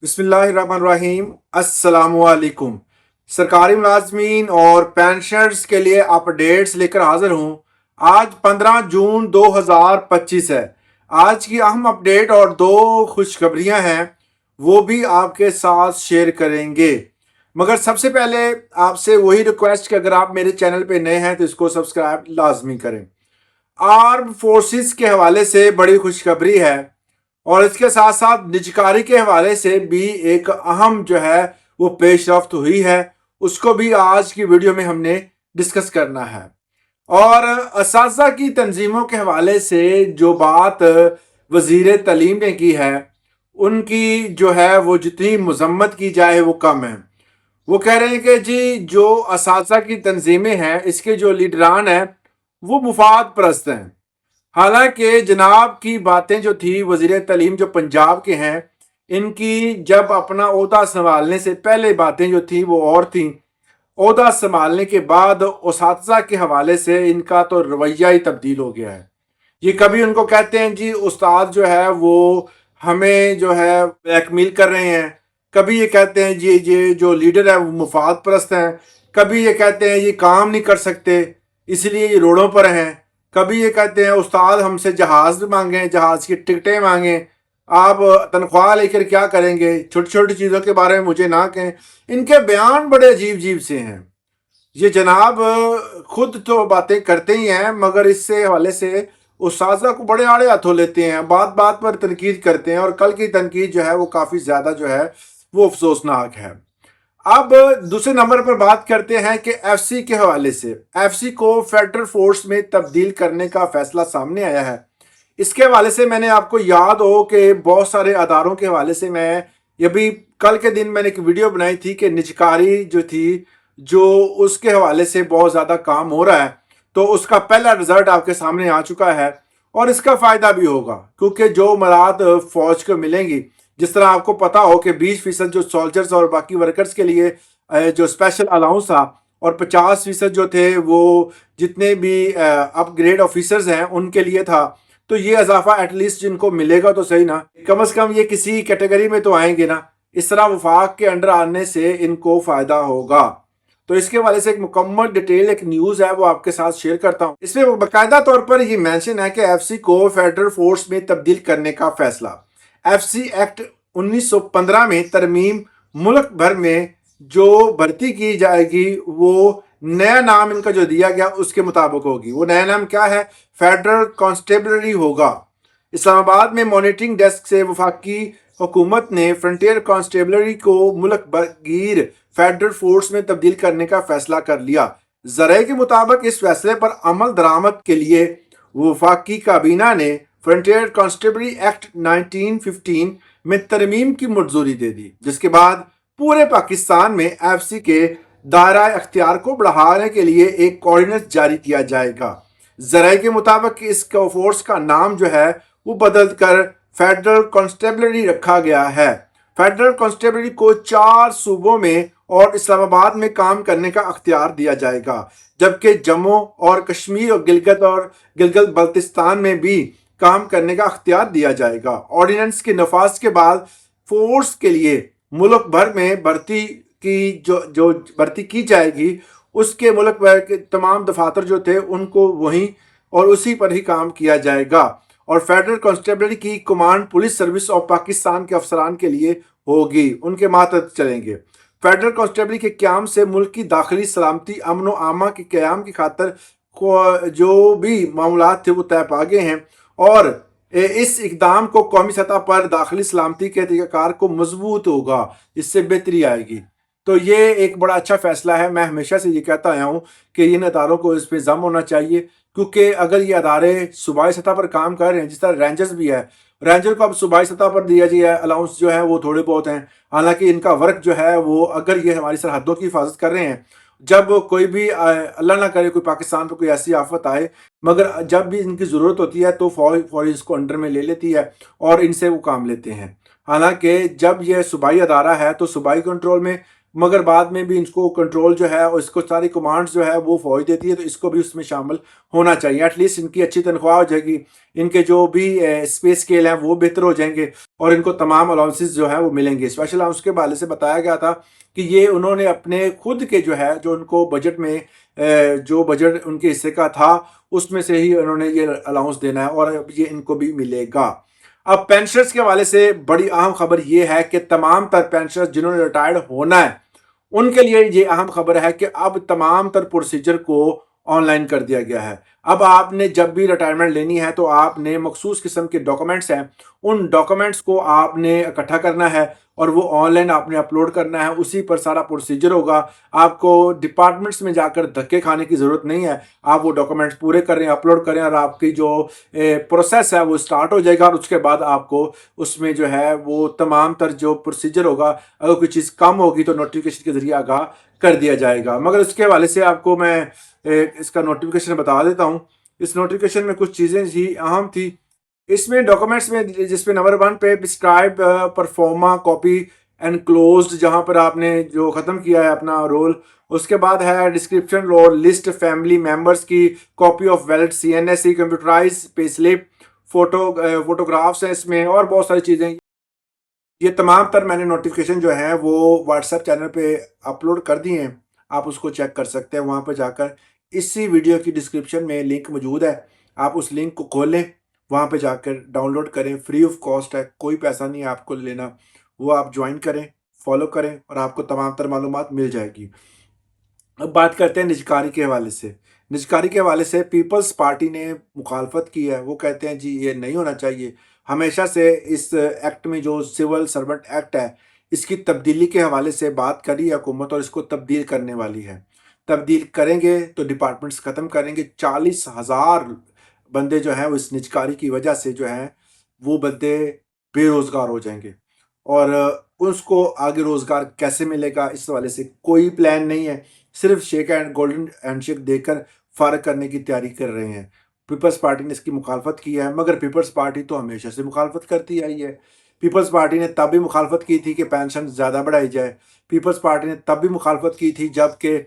बिस्मिल्लाहिर्रहमानिर्रहीम। अस्सलामुअलैकुम। सरकारी मुलाजमीन और पेंशनर्स के लिए अपडेट्स लेकर हाजिर हूँ। आज 15 जून 2025 है। आज की अहम अपडेट और दो खुशखबरियाँ हैं, वो भी आपके साथ शेयर करेंगे। मगर सबसे पहले आपसे वही रिक्वेस्ट कि अगर आप मेरे चैनल पे नए हैं तो इसको सब्सक्राइब लाजमी करें। आर्म फोर्सेस के हवाले से बड़ी खुशखबरी है और इसके साथ साथ निजकारी के हवाले से भी एक अहम जो है वो पेशरफ्त हुई है, उसको भी आज की वीडियो में हमने डिस्कस करना है। और असातिज़ा की तंजीमों के हवाले से जो बात वज़ीर तालीम ने की है, उनकी जो है वो जितनी मजम्मत की जाए वो कम है। वो कह रहे हैं कि जी जो असातिज़ा की तंजीमें हैं, इसके जो लीडरान हैं वो मुफाद परस्त हैं। हालांकि जनाब की बातें जो थी, वज़ीर तालीम जो पंजाब के हैं, इनकी जब अपना ओहदा संभालने से पहले बातें जो थी वो और थी। ओहदा संभालने के बाद उसातिज़ा के हवाले से इनका तो रवैया ही तब्दील हो गया है। ये कभी उनको कहते हैं जी उस्ताद जो है वो हमें जो है ब्लैकमेल कर रहे हैं, कभी ये कहते हैं जी ये जो लीडर है वो मुफाद परस्त हैं, कभी ये कहते हैं ये काम नहीं कर सकते इसलिए ये रोडों पर हैं, कभी ये कहते हैं उस्ताद हमसे जहाज़ मांगे, जहाज़ की टिकटें मांगे, आप तनख्वाह लेकर क्या करेंगे, छोटी छोटी चीज़ों के बारे में मुझे ना कहें। इनके बयान बड़े अजीब अजीब से हैं। ये जनाब खुद तो बातें करते ही हैं, मगर इससे हवाले से उस्ताज़ा को बड़े आड़े हाथों लेते हैं, बात बात पर तनकीद करते हैं और कल की तनकीद जो है वो काफ़ी ज़्यादा जो है वो अफसोसनाक है। अब दूसरे नंबर पर बात करते हैं कि एफसी के हवाले से। एफसी को फेडरल फोर्स में तब्दील करने का फैसला सामने आया है। इसके हवाले से मैंने आपको याद हो कि बहुत सारे अदारों के हवाले से मैं ये भी कल के दिन मैंने एक वीडियो बनाई थी कि निजकारी जो थी जो उसके हवाले से बहुत ज़्यादा काम हो रहा है, तो उसका पहला रिजल्ट आपके सामने आ चुका है और इसका फ़ायदा भी होगा क्योंकि जो मराद फ़ौज को मिलेंगी, जिस तरह आपको पता हो कि 20% जो सोल्जर्स और बाकी वर्कर्स के लिए जो स्पेशल अलाउंस था और 50% जो थे वो जितने भी अपग्रेड ऑफिसर्स हैं उनके लिए था, तो ये इजाफा एटलीस्ट जिनको मिलेगा तो सही ना, कम से कम ये किसी कैटेगरी में तो आएंगे ना। इस तरह वफाक के अंडर आने से इनको फ़ायदा होगा। तो इसके हवाले से एक मुकम्मल डिटेल एक न्यूज़ है वो आपके साथ शेयर करता हूँ। इसमें बाकायदा तौर पर ये मेंशन है कि एफसी को फेडरल फोर्स में तब्दील करने का फैसला। एफसी एक्ट 1915 में तरमीम, मुल्क भर में जो भर्ती की जाएगी वो नया नाम इनका जो दिया गया उसके मुताबिक होगी। वो नया नाम क्या है? फेडरल कांस्टेबलरी होगा। इस्लामाबाद में मॉनिटरिंग डेस्क से वफाकी हुकूमत ने फ्रंटियर कांस्टेबलरी को मुल्क भरगीर फेडरल फोर्स में तब्दील करने का फैसला कर लिया। ज़राए के मुताबिक इस फैसले पर अमल दरामद के लिए वफाकी काबीना ने फ्रंटियर कांस्टेबलरी एक्ट 1915 में तरमीम की मंजूरी दे दी, जिसके बाद पूरे पाकिस्तान में एफसी के दायरा अख्तियार को बढ़ाने के लिए एक ऑर्डिनेंस जारी किया जाएगा। ज़राए के मुताबिक इस फोर्स का नाम जो है वो बदल कर फेडरल कांस्टेबलरी रखा गया है। फेडरल कांस्टेबलरी को 4 सूबों में और इस्लामाबाद में काम करने का अख्तियार दिया जाएगा, जबकि जम्मू और कश्मीर और गिलगित बल्तिस्तान में भी काम करने का अख्तियार दिया जाएगा। ऑर्डिनेंस के नफाज के बाद फोर्स के लिए मुल्क भर में भर्ती की जो भर्ती की जाएगी उसके मुल्क भर के तमाम दफातर जो थे उनको वहीं और उसी पर ही काम किया जाएगा। और फेडरल कांस्टेबलरी की command police service of Pakistan के अफसरान के लिए होगी, उनके मातहत चलेंगे। फेडरल कांस्टेबलरी के क्याम से मुल्क की दाखिली सलामती, अमन व आमा के क्याम की खातर जो भी मामलात थे वो तय पा गए हैं और इस इकदाम को कौमी सतह पर दाखिली सलामती के तरीक़ाकार को मजबूत होगा, इससे बेहतरी आएगी। तो ये एक बड़ा अच्छा फैसला है। मैं हमेशा से ये कहता आया हूँ कि इन अदारों को इस पर जम होना चाहिए, क्योंकि अगर ये अदारे सूबाई सतह पर काम कर रहे हैं, जिस तरह रेंजर्स भी है, रेंजर को अब सूबाई सतह पर दिया गया अलाउंस जो है वो थोड़े बहुत हैं, हालांकि इनका वर्क जो है वो अगर ये हमारी सरहदों की हिफाजत कर रहे हैं, जब कोई भी अल्लाह ना करे कोई पाकिस्तान पर कोई ऐसी आफत आए, मगर जब भी इनकी ज़रूरत होती है तो फौज इसको अंडर में ले लेती है और इनसे वो काम लेते हैं। हालांकि जब ये सूबाई अदारा है तो सूबाई कंट्रोल में مگر بعد میں بھی ان کو کنٹرول جو ہے اور اس کو ساری کمانڈز جو ہے وہ فوج دیتی ہے، تو اس کو بھی اس میں شامل ہونا چاہیے. ایٹ لیسٹ ان کی اچھی تنخواہ ہو جائے گی، ان کے جو بھی اسپیس اسکیل ہیں وہ بہتر ہو جائیں گے، اور ان کو تمام الاؤنسز جو ہیں وہ ملیں گے. اسپیشل الاؤنس کے حوالے سے بتایا گیا تھا کہ یہ انہوں نے اپنے خود کے جو ہے جو ان کو بجٹ میں جو بجٹ ان کے حصے کا تھا اس میں سے ہی انہوں نے یہ الاؤنس دینا ہے، اور یہ ان کو بھی ملے گا. اب پینشنرز کے حوالے سے بڑی اہم خبر یہ ہے کہ تمام تر پینشنرز جنہوں نے ریٹائرڈ ہونا ہے ان کے لیے یہ اہم خبر ہے کہ اب تمام تر پروسیجر کو آن لائن کر دیا گیا ہے. اب آپ نے جب بھی ریٹائرمنٹ لینی ہے تو آپ نے مخصوص قسم کے ڈاکومنٹس ہیں، ان ڈاکومنٹس کو آپ نے اکٹھا کرنا ہے اور وہ آن لائن آپ نے اپلوڈ کرنا ہے. اسی پر سارا پروسیجر ہوگا. آپ کو ڈپارٹمنٹس میں جا کر دھکے کھانے کی ضرورت نہیں ہے. آپ وہ ڈاکومنٹس پورے کریں، اپلوڈ کریں، اور آپ کی جو پروسیس ہے وہ سٹارٹ ہو جائے گا. اور اس کے بعد آپ کو اس میں جو ہے وہ تمام تر جو پروسیجر ہوگا، اگر کوئی چیز کم ہوگی تو نوٹیفیکیشن کے ذریعے آگاہ کر دیا جائے گا. مگر اس کے حوالے سے آپ کو میں اس کا نوٹیفیکیشن بتا دیتا ہوں. اس نوٹیفیکیشن میں کچھ چیزیں ہی اہم تھی. اس میں ڈاکومنٹس میں جس پہ نمبر 1 پہ پرسکرائب پرفارما کاپی انکلوزڈ، جہاں پر آپ نے جو ختم کیا ہے اپنا رول. اس کے بعد ہے ڈسکرپشن اور لسٹ فیملی ممبرس کی، copy of valid CNSE، computerize pay slip, photographs ہیں اس میں، اور بہت ساری چیزیں. یہ تمام تر میں نے نوٹیفیکیشن جو ہے وہ واٹس ایپ چینل پہ اپلوڈ کر دی ہیں. آپ اس کو چیک کر سکتے ہیں وہاں پہ جا کر. اسی ویڈیو کی ڈسکرپشن میں لنک موجود ہے، آپ اس لنک کو کھولیں، وہاں پہ جا کر ڈاؤن لوڈ کریں. فری آف کاسٹ ہے، کوئی پیسہ نہیں ہے آپ کو لینا. وہ آپ جوائن کریں، فالو کریں، اور آپ کو تمام تر معلومات مل جائے گی. اب بات کرتے ہیں نجکاری کے حوالے سے. نجکاری کے حوالے سے پیپلز پارٹی نے مخالفت کی ہے. وہ کہتے ہیں جی یہ نہیں ہونا چاہیے. ہمیشہ سے اس ایکٹ میں جو سول سرونٹ ایکٹ ہے اس کی تبدیلی کے حوالے سے بات کری ہے حکومت، اور اس کو تبدیل کرنے والی ہے. تبدیل کریں گے تو ڈپارٹمنٹس ختم کریں گے. 40,000 بندے جو ہیں وہ اس نجکاری کی وجہ سے جو ہیں وہ بندے بے روزگار ہو جائیں گے. اور اس کو آگے روزگار کیسے ملے گا اس حوالے سے کوئی پلان نہیں ہے. صرف shake and golden hand shake دے کر فارغ کرنے کی تیاری کر رہے ہیں. پیپلز پارٹی نے اس کی مخالفت کی ہے، مگر پیپلز پارٹی تو ہمیشہ سے مخالفت کرتی آئی ہے. پیپلز پارٹی نے تب بھی مخالفت کی تھی کہ پینشن زیادہ بڑھائی جائے. پیپلز پارٹی نے تب بھی مخالفت کی تھی جب کہ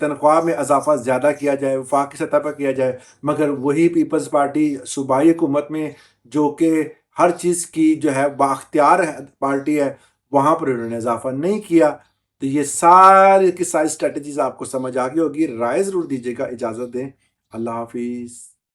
تنخواہ میں اضافہ زیادہ کیا جائے، وفاقی سطح پر کیا جائے. مگر وہی پیپلز پارٹی صوبائی حکومت میں، جو کہ ہر چیز کی جو ہے بااختیار پارٹی ہے، وہاں پر انہوں نے اضافہ نہیں کیا. تو یہ ساری کی ساری اسٹریٹجیز آپ کو سمجھ آ گئی ہوگی. رائے ضرور دیجیے گا. اجازت دیں. اللہ حافظ.